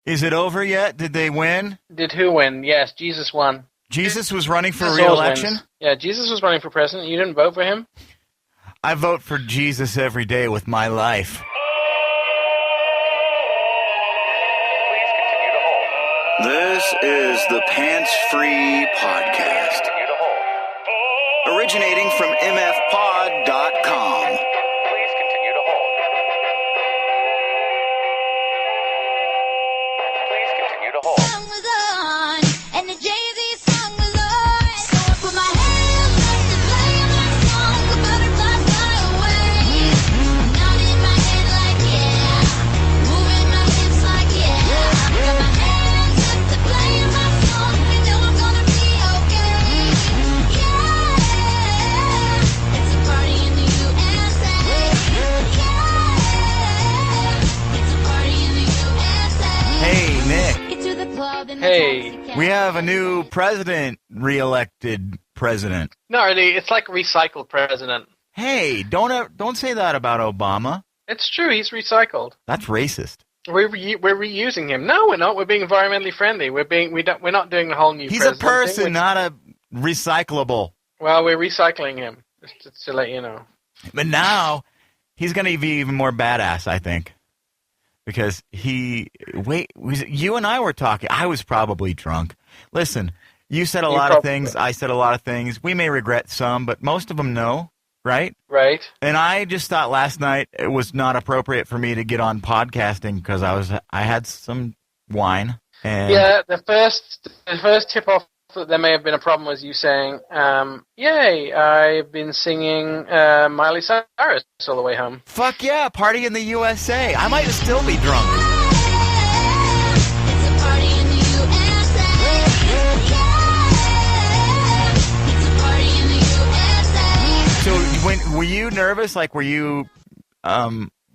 Is it over yet? Did they win? Did who win? Yes, Jesus won. Jesus was running for re-election? Yeah, Jesus was running for president. You didn't vote for him? I vote for Jesus every day with my life. Please continue to hold. This is the Pants Free Podcast. Continue to hold. Originating from mfpod.com. Please continue to hold. Please continue to hold. Song was on, and the Jay-Z song was on. So I put my hands up to play my song. The butterflies fly away. Nodding my head like yeah, moving my hips like yeah. I got my hands up to play my song. You know I'm gonna be okay. Yeah, it's a party in the USA. Yeah, it's a party in the USA. Hey, Nick. Get to the club in the Hey, taxi cab. We have a new president, re-elected president. No, really, it's like a recycled president. Hey, don't say that about Obama. It's true, he's recycled. That's racist. We're reusing him. No, we're not. We're being environmentally friendly. We're not doing the whole new He's a president thing. person, not a recyclable. Well, we're recycling him, just to let you know. But now, he's going to be even more badass, I think. Because you and I were talking. I was probably drunk. Listen, you said a lot of things. I said a lot of things. We may regret some, but most of them no, right? Right. And I just thought last night it was not appropriate for me to get on podcasting because I had some wine. And Yeah, the first tip-off that there may have been a problem was you saying, yay, I've been singing Miley Cyrus all the way home. Fuck yeah, party in the USA. I might still be drunk. It's a party in the USA. Yeah, it's a party in the USA. So were you nervous? Like, were you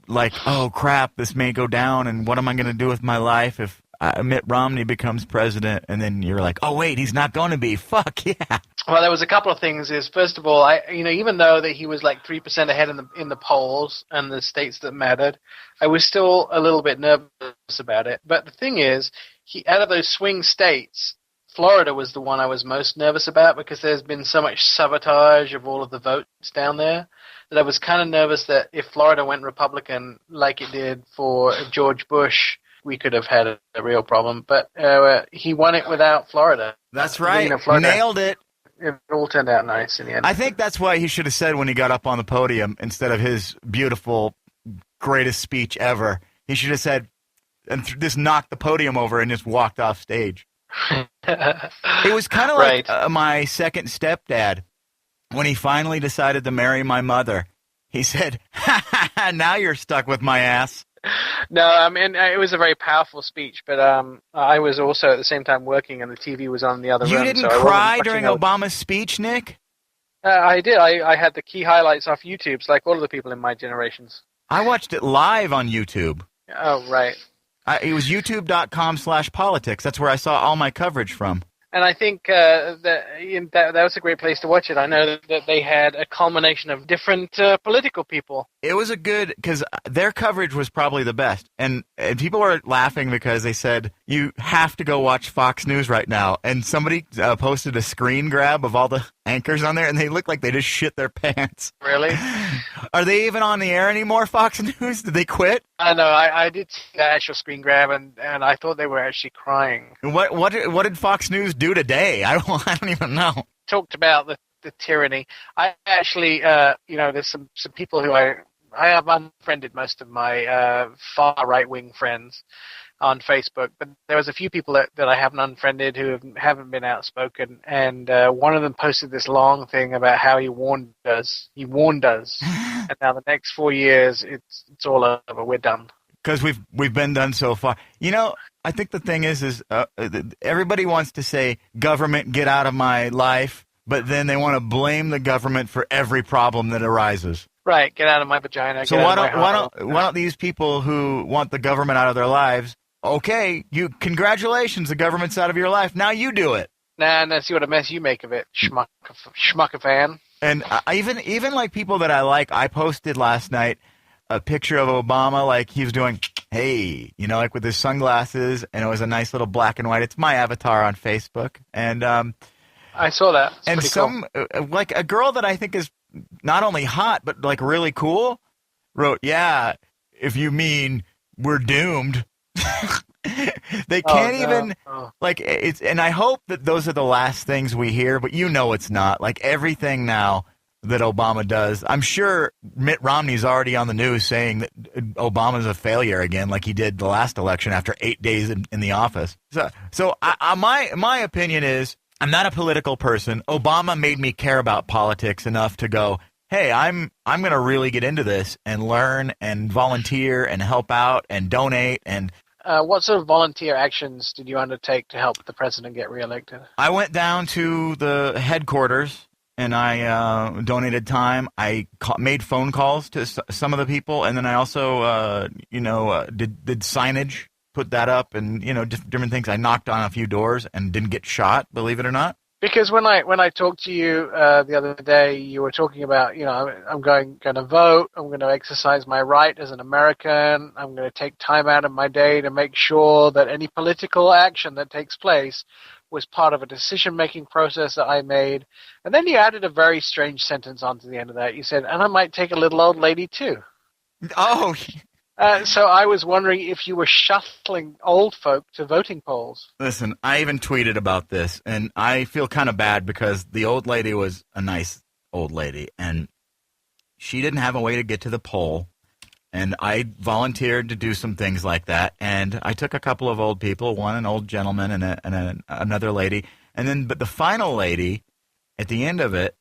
like, oh crap, this may go down, and what am I going to do with my life if Mitt Romney becomes president? And then you're like, oh wait, he's not going to be. Fuck yeah. Well, there was a couple of things. First of all, even though that he was like 3% ahead in the polls and the states that mattered, I was still a little bit nervous about it. But the thing is, out of those swing states, Florida was the one I was most nervous about because there's been so much sabotage of all of the votes down there that I was kind of nervous that if Florida went Republican like it did for George Bush, we could have had a real problem. But he won it without Florida. That's right. Florida, Nailed it. It all turned out nice in the end. I think that's why he should have said when he got up on the podium, instead of his beautiful, greatest speech ever, he should have said, and just knocked the podium over and just walked off stage. It was kind of like my second stepdad when he finally decided to marry my mother. He said, ha ha ha, now you're stuck with my ass. No, I mean, it was a very powerful speech, but I was also at the same time working and the TV was on in the other room. You didn't cry during Obama's speech, Nick? I did. I had the key highlights off YouTube, like all of the people in my generations. I watched it live on YouTube. Oh, right. It was youtube.com/politics. That's where I saw all my coverage from. And I think that was a great place to watch it. I know that they had a culmination of different political people. It was because their coverage was probably the best. And people were laughing because they said, you have to go watch Fox News right now. And somebody posted a screen grab of all the anchors on there, and they looked like they just shit their pants. Really? Are they even on the air anymore, Fox News? Did they quit? I know. I did see the actual screen grab, and I thought they were actually crying. What did Fox News do today? I don't even know. Talked about the tyranny. I actually, there's some people who I have unfriended most of my far right-wing friends on Facebook, but there was a few people that I haven't unfriended who haven't been outspoken, and one of them posted this long thing about how he warned us. He warned us, and now the next 4 years, it's all over. We're done. Because we've been done so far. You know, I think the thing is everybody wants to say, government, get out of my life, but then they want to blame the government for every problem that arises. Right, get out of my vagina. So why don't these people who want the government out of their lives, okay, congratulations, the government's out of your life. Now you do it. Nah, see what a mess you make of it, schmuck fan. And even like people that I like, I posted last night a picture of Obama, like he was doing, hey, like with his sunglasses, and it was a nice little black and white. It's my avatar on Facebook, and I saw that. It's and pretty some like a girl that I think is not only hot but like really cool wrote, "Yeah, if you mean we're doomed." They cool. can't no. even Oh. like it's, and I hope that those are the last things we hear, but it's not. Like everything now that Obama does, I'm sure Mitt Romney's already on the news saying that Obama's a failure again, like he did the last election after 8 days in the office. So my opinion is, I'm not a political person. Obama made me care about politics enough to go, hey, I'm going to really get into this and learn and volunteer and help out and donate. And What sort of volunteer actions did you undertake to help the president get reelected? I went down to the headquarters and I donated time. I made phone calls to some of the people, and then I also, did signage, put that up, and different things. I knocked on a few doors and didn't get shot, believe it or not. Because when I talked to you the other day, you were talking about, I'm going to vote. I'm going to exercise my right as an American. I'm going to take time out of my day to make sure that any political action that takes place was part of a decision-making process that I made. And then you added a very strange sentence onto the end of that. You said, and I might take a little old lady too. Oh, So I was wondering if you were shuttling old folk to voting polls. listen, I even tweeted about this, and I feel kind of bad because the old lady was a nice old lady, and she didn't have a way to get to the poll, and I volunteered to do some things like that, and I took a couple of old people, one an old gentleman and another lady, but the final lady, at the end of it,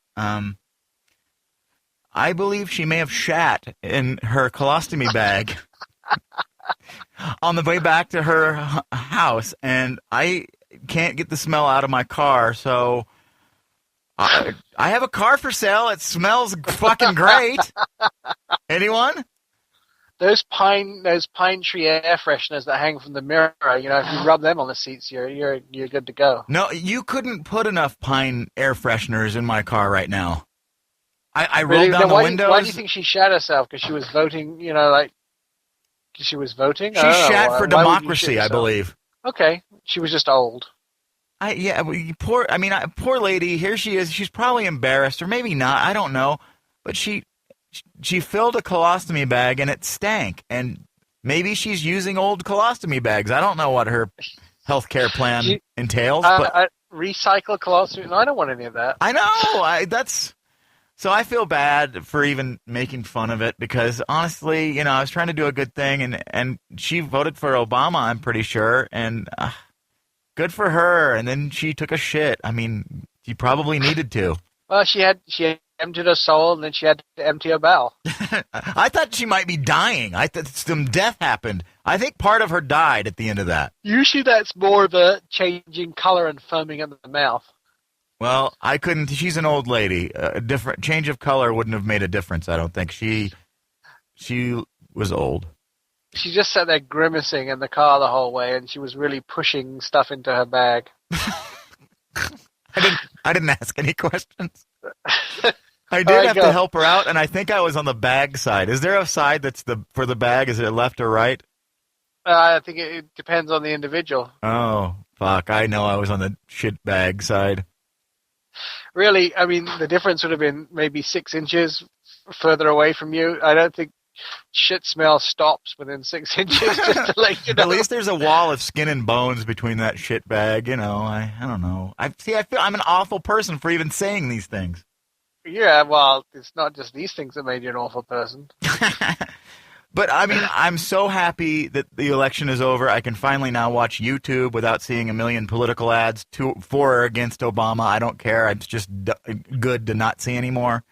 I believe she may have shat in her colostomy bag on the way back to her house, and I can't get the smell out of my car, so I have a car for sale. It smells fucking great. Anyone? Those pine tree air fresheners that hang from the mirror, if you rub them on the seats, you're good to go. No, you couldn't put enough pine air fresheners in my car right now. I rolled down the windows. Why do you think she shat herself? Because she was voting, she was voting? She shat for democracy, I believe. Okay. She was just old. Poor lady, here she is. She's probably embarrassed, or maybe not. I don't know. But she filled a colostomy bag, and it stank. And maybe she's using old colostomy bags. I don't know what her health care plan entails. But recycle colostomy? No, I don't want any of that. I know. So I feel bad for even making fun of it because, honestly, I was trying to do a good thing, and she voted for Obama, I'm pretty sure, and good for her. And then she took a shit. I mean, she probably needed to. Well, she emptied her soul, and then she had to empty her bowel. I thought she might be dying. I thought some death happened. I think part of her died at the end of that. Usually that's more of a changing color and foaming in the mouth. Well, I couldn't. She's an old lady. A different change of color wouldn't have made a difference, I don't think. She was old. She just sat there grimacing in the car the whole way, and she was really pushing stuff into her bag. I didn't ask any questions. I did have to help her out, and I think I was on the bag side. Is there a side that's for the bag? Is it left or right? I think it depends on the individual. Oh, fuck. I know I was on the shit bag side. Really, I mean, the difference would have been maybe 6 inches further away from you. I don't think shit smell stops within 6 inches, just to let you know. At least there's a wall of skin and bones between that shit bag. I don't know. I feel I'm an awful person for even saying these things. Yeah, well, it's not just these things that made you an awful person. But, I mean, I'm so happy that the election is over. I can finally now watch YouTube without seeing a million political ads for or against Obama. I don't care. It's just good to not see anymore.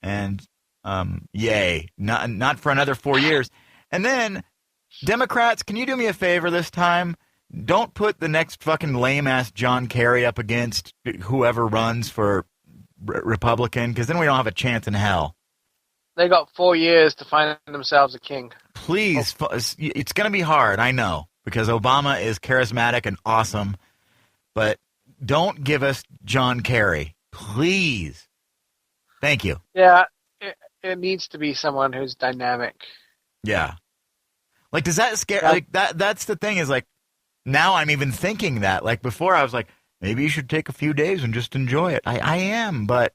And, yay. Not for another 4 years. And then, Democrats, can you do me a favor this time? Don't put the next fucking lame-ass John Kerry up against whoever runs for Republican, because then we don't have a chance in hell. They got 4 years to find themselves a king. Please, it's going to be hard, I know, because Obama is charismatic and awesome, but don't give us John Kerry. Please. Thank you. Yeah, it needs to be someone who's dynamic. Yeah. Like, does that scare? Yeah. Like that's the thing is like, now I'm even thinking that. Like before, I was like, maybe you should take a few days and just enjoy it. I am, but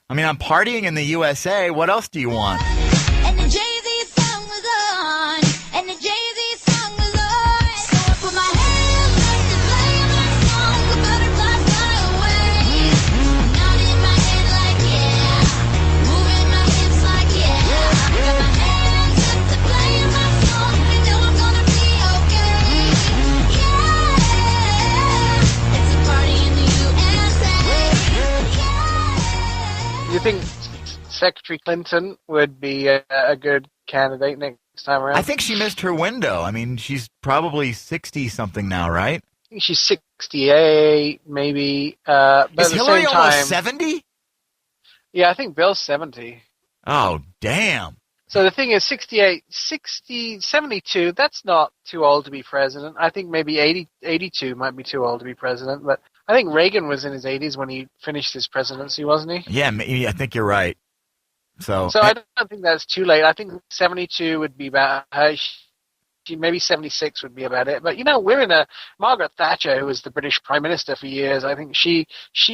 I mean, I'm partying in the USA. What else do you want? And the Jay-Z song was on. And the Jay-Z song was on. So I put my hands up to play my song. The butterflies fly away. Nodding my head like yeah. Moving my hips like yeah. Got my hands up to play my song. You know I'm gonna be okay. Yeah. It's a party in the USA. Yeah. You think Secretary Clinton would be a good candidate next time around? I think she missed her window. I mean, she's probably 60-something now, right? I think she's 68, maybe. But Is at the Hillary same time, almost 70? yeah, I think Bill's 70. Oh, damn. So the thing is, 68, 72, that's not too old to be president. I think maybe 82 might be too old to be president, but I think Reagan was in his 80s when he finished his presidency, wasn't he? Yeah, I think you're right. So I don't think that's too late. I think 72 would be about her. Maybe 76 would be about it. But, we're in Margaret Thatcher, who was the British Prime Minister for years. I think she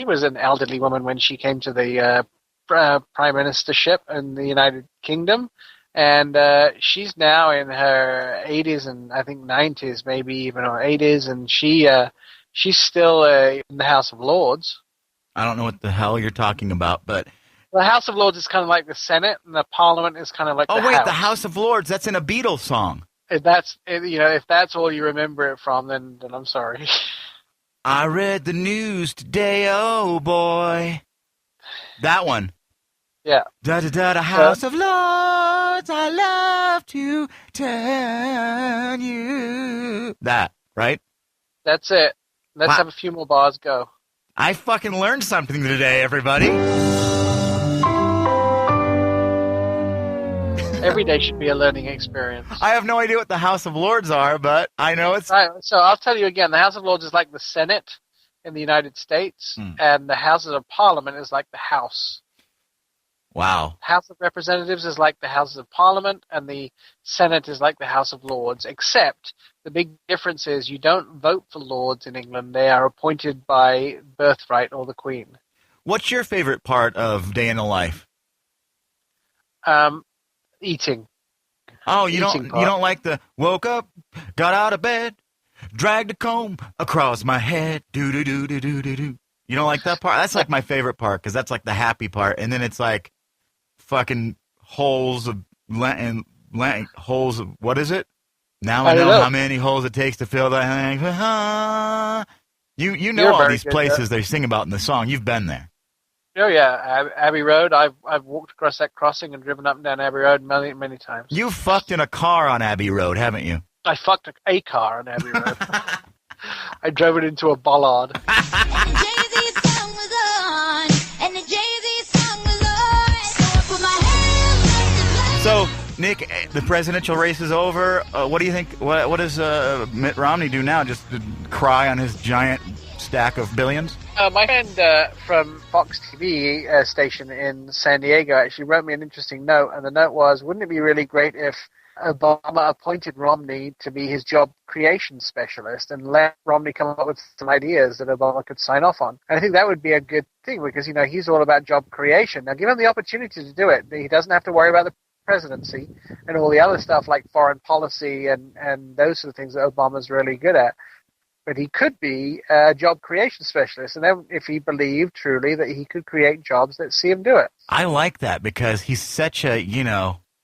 was an elderly woman when she came to the Prime Ministership in the United Kingdom. And she's now in her 80s and I think 90s, maybe even, or 80s. And she's still in the House of Lords. I don't know what the hell you're talking about, but... The House of Lords is kind of like the Senate, and the Parliament is kind of like the House. Oh, wait, the House of Lords. That's in a Beatles song. If that's all you remember it from, then I'm sorry. I read the news today, oh, boy. That one. Yeah. Da-da-da-da, House of Lords, I love to tell you. That, right? That's it. Let's Wow. have a few more bars go. I fucking learned something today, everybody. Every day should be a learning experience. I have no idea what the House of Lords are, but I know it's... Right, so I'll tell you again. The House of Lords is like the Senate in the United States, and the Houses of Parliament is like the House. Wow. House of Representatives is like the Houses of Parliament, and the Senate is like the House of Lords, except the big difference is you don't vote for Lords in England. They are appointed by birthright or the Queen. What's your favorite part of Day in the Life? Eating. Oh, you Eating don't like the woke up, got out of bed, dragged a comb across my head, do do do do do do do. You don't like that part? That's like my favorite part because that's like the happy part, and then it's like fucking holes of holes of what is it? Now I know how many holes it takes to fill that. You know You're all very these good, places they sing about in the song. You've been there. Oh yeah, Abbey Road. I've walked across that crossing and driven up and down Abbey Road many times. You fucked in a car on Abbey Road, haven't you? I fucked a car on Abbey Road. I drove it into a bollard. And the Jay-Z song was on. And the Jay-Z song was on. So I put my hands up to play. So, Nick, the presidential race is over. What do you think? What does Mitt Romney do now? Just cry on his giant stack of billions? My friend from Fox TV station in San Diego actually wrote me an interesting note, and the note was, wouldn't it be really great if Obama appointed Romney to be his job creation specialist and let Romney come up with some ideas that Obama could sign off on? And I think that would be a good thing because, he's all about job creation. Now, give him the opportunity to do it. He doesn't have to worry about the presidency and all the other stuff like foreign policy and those sort of things that Obama's really good at. But he could be a job creation specialist, and then if he believed truly that he could create jobs, let's see him do it. I like that because he's such a,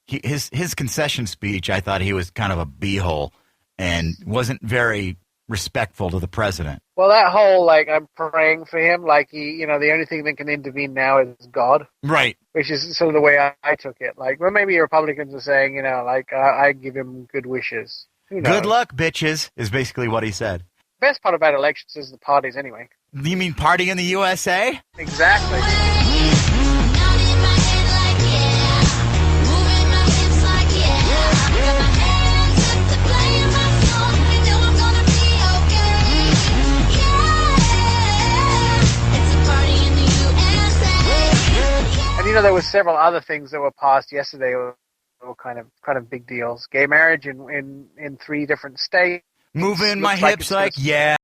his concession speech, I thought he was kind of a beehole and wasn't very respectful to the president. Well, that whole, I'm praying for him, the only thing that can intervene now is God. Right. Which is sort of the way I took it. Well, maybe Republicans are saying, I give him good wishes. Who knows? Good luck, bitches, is basically what he said. The best part about elections is the parties anyway. You mean party in the USA? Exactly. Nodding my head like yeah. Moving my hips like yeah. Got my hands up to play my song. You know I'm gonna be okay. Yeah. It's a party in the USA. And there were several other things that were passed yesterday kind of big deals. Gay marriage in 3 different states. Moving Looks my like hips it's gonna like, yeah.